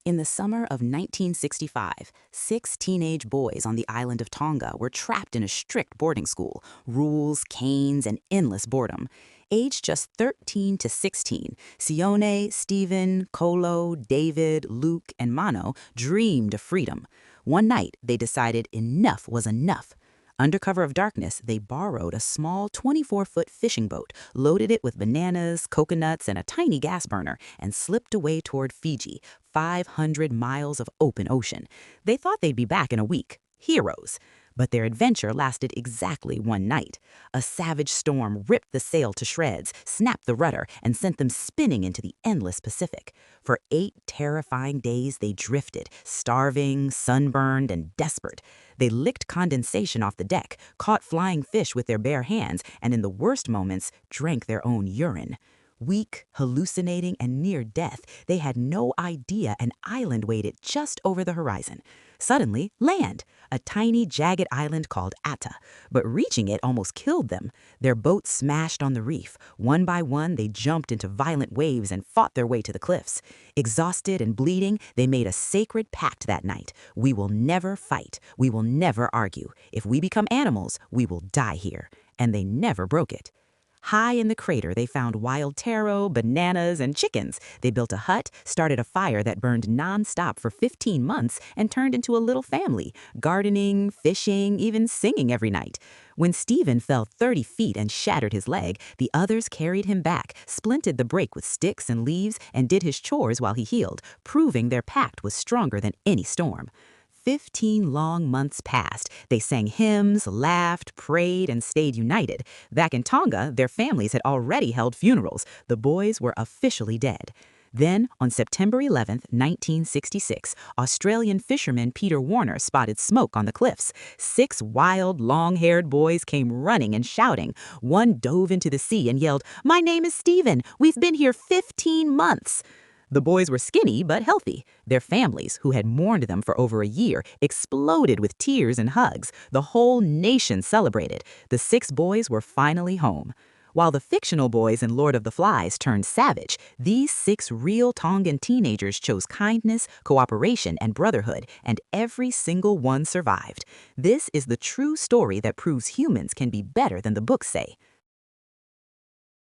In the summer of 1965, 6 teenage boys on the island of Tonga were trapped in a strict boarding school, rules, canes, and endless boredom. Aged just 13 to 16, Sione, Stephen, Kolo, David, Luke, and Mano dreamed of freedom. One night, they decided enough was enough. Under cover of darkness, they borrowed a small 24-foot fishing boat, loaded it with bananas, coconuts, and a tiny gas burner, and slipped away toward Fiji, 500 miles of open ocean. They thought they'd be back in a week. Heroes. But their adventure lasted exactly one night. A savage storm ripped the sail to shreds, snapped the rudder, and sent them spinning into the endless Pacific. For 8 terrifying days, they drifted, starving, sunburned, and desperate. They licked condensation off the deck, caught flying fish with their bare hands, and in the worst moments, drank their own urine. Weak, hallucinating, and near death, they had no idea an island waited just over the horizon. Suddenly, land, a tiny, jagged island called Atta. But reaching it almost killed them. Their boat smashed on the reef. One by one, they jumped into violent waves and fought their way to the cliffs. Exhausted and bleeding, they made a sacred pact that night. We will never fight. We will never argue. If we become animals, we will die here. And they never broke it. High in the crater, they found wild taro, bananas, and chickens. They built a hut, started a fire that burned nonstop for 15 months, and turned into a little family, gardening, fishing, even singing every night. When Stephen fell 30 feet and shattered his leg, the others carried him back, splinted the break with sticks and leaves, and did his chores while he healed, proving their pact was stronger than any storm. 15 long months passed. They sang hymns, laughed, prayed, and stayed united. Back in Tonga, their families had already held funerals. The boys were officially dead. Then, on September 11, 1966, Australian fisherman Peter Warner spotted smoke on the cliffs. 6 wild, long-haired boys came running and shouting. One dove into the sea and yelled, "My name is Stephen. We've been here 15 months." The boys were skinny but healthy. Their families, who had mourned them for over a year, exploded with tears and hugs. The whole nation celebrated. The 6 boys were finally home. While the fictional boys in Lord of the Flies turned savage, these 6 real Tongan teenagers chose kindness, cooperation, and brotherhood, and every single one survived. This is the true story that proves humans can be better than the books say.